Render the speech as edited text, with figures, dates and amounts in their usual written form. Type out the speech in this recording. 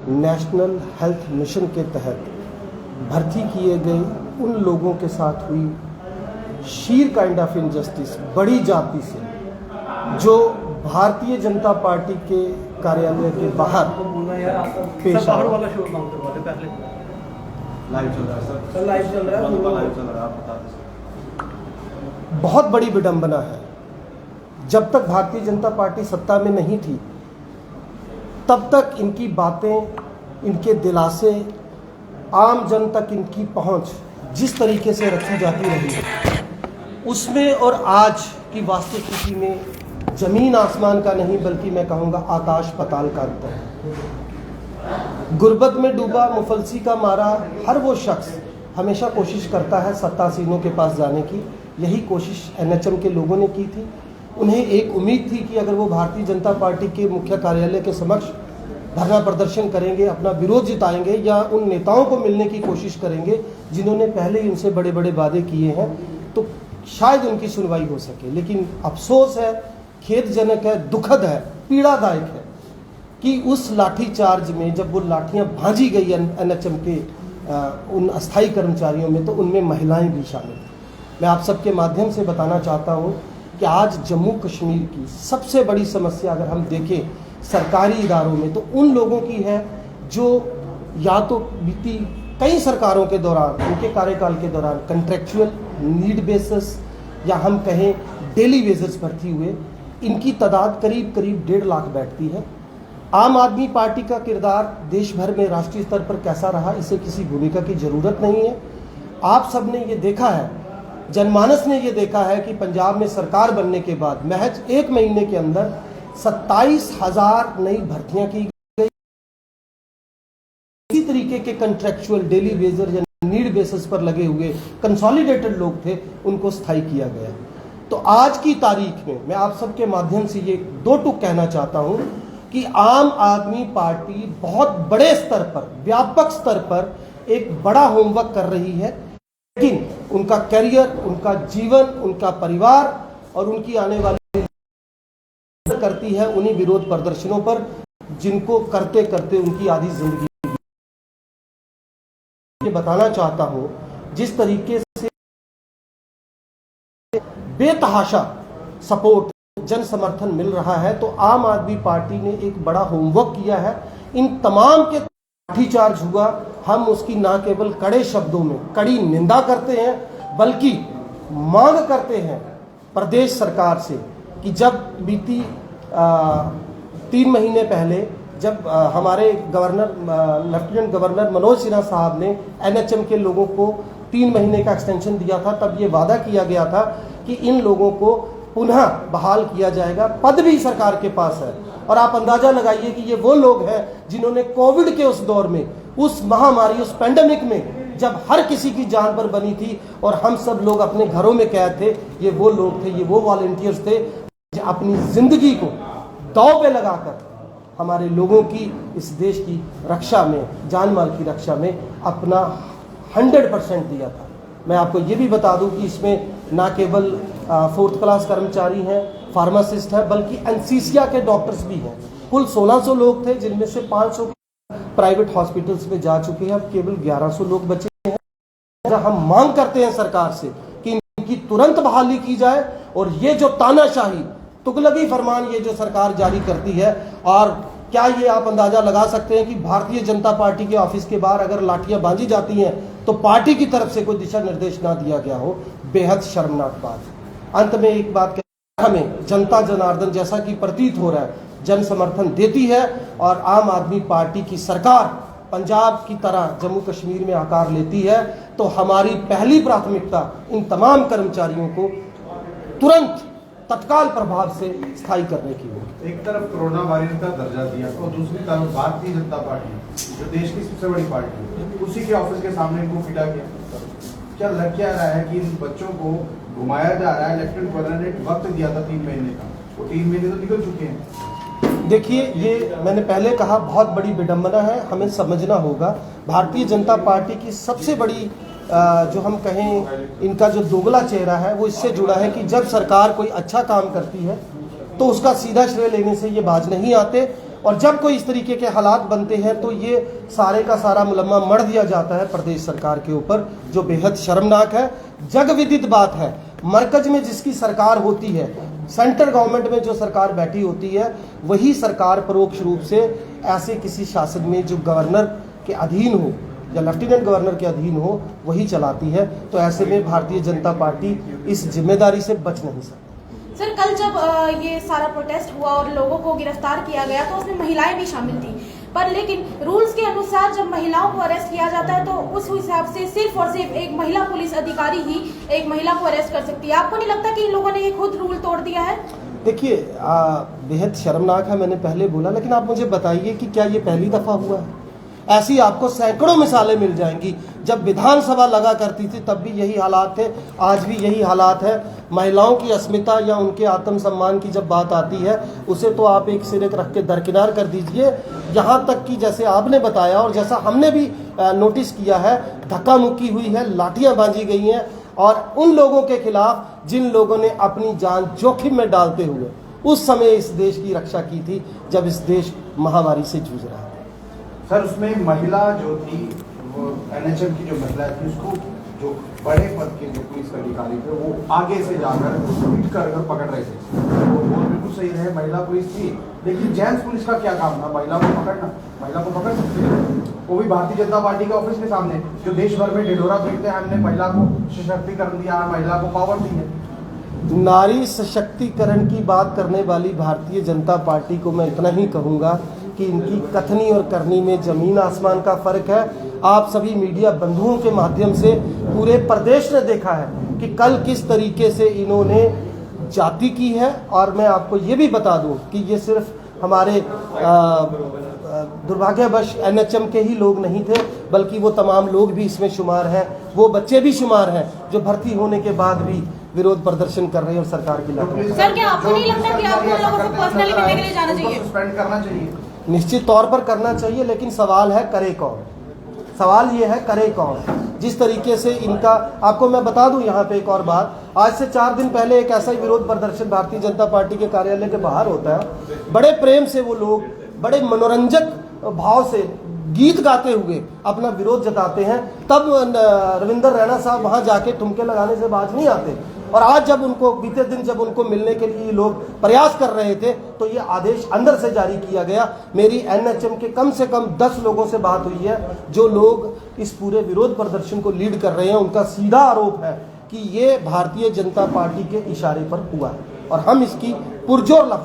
National health mission के तहत भर्ती किए गए उन लोगों के साथ हुई शीर काइंड ऑफ इनजस्टिस बड़ी जाति से, जो भारतीय जनता पार्टी के कार्यालय के बाहर पेश आया। बहुत बड़ी विडंबना है। जब तक भारतीय जनता पार्टी सत्ता में नहीं थी तब तक इनकी बातें, इनके दिलासे, आम जन तक इनकी पहुंच जिस तरीके से रखी जाती रही है, उसमें और आज की वास्तविक स्थिति में जमीन आसमान का नहीं बल्कि मैं कहूँगा आकाश पताल का अंतर है। गुर्बत में डूबा मुफलसी का मारा हर वो शख्स हमेशा कोशिश करता है सत्तासीनों के पास जाने की। यही कोशिश एनएचएम के लोगों ने की थी। उन्हें एक उम्मीद थी कि अगर वो भारतीय जनता पार्टी के मुख्य कार्यालय के समक्ष धरना प्रदर्शन करेंगे, अपना विरोध जिताएंगे या उन नेताओं को मिलने की कोशिश करेंगे जिन्होंने पहले ही उनसे बड़े बड़े वादे किए हैं, तो शायद उनकी सुनवाई हो सके। लेकिन अफसोस है, खेदजनक है, दुखद है, पीड़ादायक है कि उस लाठीचार्ज में जब वो लाठियां भांजी गई एनएचएम के उन अस्थायी कर्मचारियों में, तो उनमें महिलाएं भी शामिल थी। मैं आप सबके माध्यम से बताना चाहता हूं कि आज जम्मू कश्मीर की सबसे बड़ी समस्या अगर हम देखें सरकारी इदारों में, तो उन लोगों की है जो या तो बीती कई सरकारों के दौरान, उनके कार्यकाल के दौरान कंट्रेक्चुअल, नीड बेसिस या हम कहें डेली बेसिस भर्ती हुए। इनकी तादाद करीब 1.5 लाख बैठती है। आम आदमी पार्टी का किरदार देश भर में राष्ट्रीय स्तर पर कैसा रहा, इसे किसी भूमिका की जरूरत नहीं है। आप सब ने ये देखा है, जनमानस ने ये देखा है कि पंजाब में सरकार बनने के बाद महज 1 महीने के अंदर 27,000 नई भर्तियां की गई। इसी तरीके के कंट्रेक्चुअल, डेली बेसिस या नीड बेसिस पर लगे हुए कंसोलिडेटेड लोग थे, उनको स्थायी किया गया। तो आज की तारीख में मैं आप सबके माध्यम से ये 2 टूक कहना चाहता हूं कि आम आदमी पार्टी बहुत बड़े स्तर पर, व्यापक स्तर पर एक बड़ा होमवर्क कर रही है, लेकिन उनका करियर, उनका जीवन, उनका परिवार और उनकी आने वाली करती है उन्हीं विरोध प्रदर्शनों पर, जिनको करते करते उनकी आधी जिंदगी। ये बताना चाहता हूं, जिस तरीके से बेतहाशा सपोर्ट, जन समर्थन मिल रहा है, तो आम आदमी पार्टी ने एक बड़ा होमवर्क किया है। इन तमाम के लाठीचार्ज हुआ, हम उसकी न केवल कड़े शब्दों में कड़ी निंदा करते हैं, बल्कि मांग करते हैं प्रदेश सरकार से कि जब बीती 3 महीने पहले जब हमारे governor, lieutenant governor Manoj Sinha साहब ने एनएचएम के लोगों को 3 महीने का एक्सटेंशन दिया था, तब ये वादा किया गया था कि इन लोगों को पुनः बहाल किया जाएगा। पद भी सरकार के पास है और आप अंदाजा लगाइए कि ये वो लोग हैं जिन्होंने कोविड के उस दौर में, उस महामारी, उस पैंडेमिक में, जब हर किसी की जान पर बनी थी और हम सब लोग अपने घरों में कैद थे, ये वो लोग थे, ये वो वॉलंटियर्स थे जो अपनी जिंदगी को दांव पे लगाकर हमारे लोगों की, इस देश की रक्षा में, जान माल की रक्षा में अपना 100% दिया था। मैं आपको ये भी बता दूं कि इसमें ना केवल 4th क्लास कर्मचारी हैं, फार्मासिस्ट हैं, बल्कि एनसीसिया के डॉक्टर्स भी हैं। कुल 1600 लोग थे, जिनमें से 500 प्राइवेट हॉस्पिटल्स में जा चुके हैं, अब केवल 1100 लोग बचे हैं। हम मांग करते हैं सरकार से कि इनकी तुरंत बहाली की जाए और ये जो तानाशाही, तुगलकी फरमान ये जो सरकार जारी करती है, और क्या ये आप अंदाजा लगा सकते हैं कि भारतीय जनता पार्टी के ऑफिस के बाहर अगर लाठियां बांधी जाती हैं तो पार्टी की तरफ से कोई दिशा निर्देश ना दिया गया हो? बेहद शर्मनाक बात। अंत में एक बात, हमें जनता जनार्दन जैसा कि प्रतीत हो रहा है जन समर्थन देती है और आम आदमी पार्टी की सरकार पंजाब की तरह जम्मू कश्मीर में आकार लेती है, तो हमारी पहली प्राथमिकता इन तमाम कर्मचारियों को तुरंत तत्काल प्रभाव से स्थायी करने की होगी। एक तरफ कोरोना वायरस का दर्जा दिया और दूसरी तरफ भारतीय जनता पार्टी जो देश की सबसे बड़ी पार्टी है, उसी के ऑफिस के सामने इनको पिटा गया। क्या लग क्या रहा है कि इन बच्चों को घुमाया जा रहा है? लेफ्टिनेंट गवर्नर ने वक्त दिया था 3 महीने का, वो 3 महीने तो निकल चुके हैं। देखिए, ये मैंने पहले कहा, बहुत बड़ी विडंबना है। हमें समझना होगा भारतीय जनता पार्टी की सबसे बड़ी जो हम कहें इनका जो दोगला चेहरा है, वो इससे जुड़ा है कि जब सरकार कोई अच्छा काम करती है तो उसका सीधा श्रेय लेने से ये बाज नहीं आते और जब कोई इस तरीके के हालात बनते हैं तो ये सारे का सारा मुलम्मा मढ़ दिया जाता है प्रदेश सरकार के ऊपर, जो बेहद शर्मनाक है। जग विदित बात है, मरकज में जिसकी सरकार होती है, सेंट्रल गवर्नमेंट में जो सरकार बैठी होती है, वही सरकार परोक्ष रूप से ऐसे किसी शासन में जो गवर्नर के अधीन हो या लेफ्टिनेंट गवर्नर के अधीन हो वही चलाती है। तो ऐसे में भारतीय जनता पार्टी इस जिम्मेदारी से बच नहीं सकती। सर, कल जब ये सारा प्रोटेस्ट हुआ और लोगों को गिरफ्तार किया गया तो उसमें महिलाएं भी शामिल थी, पर लेकिन रूल्स के अनुसार जब महिलाओं को अरेस्ट किया जाता है तो उस हिसाब से सिर्फ और सिर्फ एक महिला पुलिस अधिकारी ही एक महिला को अरेस्ट कर सकती है। आपको नहीं लगता कि इन लोगों ने ये खुद रूल तोड़ दिया है? देखिए, बेहद शर्मनाक है, मैंने पहले बोला, लेकिन आप मुझे बताइए कि क्या ये पहली दफा हुआ है? ऐसी आपको सैकड़ों मिसालें मिल जाएंगी। जब विधानसभा लगा करती थी तब भी यही हालात थे, आज भी यही हालात है। महिलाओं की अस्मिता या उनके आत्मसम्मान की जब बात आती है उसे तो आप एक सिरे रख के दरकिनार कर दीजिए। यहाँ तक कि जैसे आपने बताया और जैसा हमने भी नोटिस किया है, धक्का मुक्की हुई है, लाठियाँ बांधी गई हैं, और उन लोगों के खिलाफ जिन लोगों ने अपनी जान जोखिम में डालते हुए उस समय इस देश की रक्षा की थी जब इस देश महामारी से जूझ रहा था। सर, उसमें महिला जो थी, वो एनएचएम की जो महिला थी, उसको जो बड़े पद के जो पुलिस अधिकारी थे वो आगे से जाकर पीट कर पकड़ रहे थे। वो बिल्कुल सही रहे, महिला पुलिस थी, लेकिन जेंट्स पुलिस का क्या काम था? महिला को पकड़ना, महिला को पकड़ सकते थे, वो भी भारतीय जनता पार्टी के ऑफिस के सामने, जो देश भर में ढिढोरा पीटते हैं हमने महिला को सशक्तिकरण दिया, महिला को पावर दी है। नारी सशक्तिकरण की बात करने वाली भारतीय जनता पार्टी को मैं इतना ही कहूँगा कि इनकी कथनी और करनी में जमीन आसमान का फर्क है। आप सभी मीडिया बंधुओं के माध्यम से पूरे प्रदेश ने देखा है कि कल किस तरीके से इन्होंने जाति की है। और मैं आपको ये भी बता दूं कि ये सिर्फ हमारे दुर्भाग्यवश एनएचएम के ही लोग नहीं थे, बल्कि वो तमाम लोग भी इसमें शुमार हैं, वो बच्चे भी शुमार हैं जो भर्ती होने के बाद भी विरोध प्रदर्शन कर रहे हैं और सरकार की लापरवाही। सर, क्या आपको नहीं लगता कि आपको लोगों को पर्सनली मिलने के लिए जाना चाहिए? सस्पेंड करना चाहिए, निश्चित तौर पर करना चाहिए, लेकिन सवाल है करे कौन? सवाल ये है करे कौन? जिस तरीके से इनका, आपको मैं बता दूं यहाँ पे एक और बात, आज से 4 दिन पहले एक ऐसा ही विरोध प्रदर्शन भारतीय जनता पार्टी के कार्यालय के बाहर होता है। बड़े प्रेम से वो लोग बड़े मनोरंजक भाव से गीत गाते हुए अपना विरोध जताते हैं, तब रविंदर रैना साहब वहां जाके ठुमके लगाने से बाज नहीं आते। और आज जब उनको, बीते दिन जब उनको मिलने के लिए लोग प्रयास कर रहे थे तो ये आदेश अंदर से जारी किया गया। मेरी एनएचएम के कम से कम 10 लोगों से बात हुई है जो लोग इस पूरे विरोध प्रदर्शन को लीड कर रहे हैं। उनका सीधा आरोप है कि ये भारतीय जनता पार्टी के इशारे पर हुआ है और हम इसकी पुरजोर लफ्ज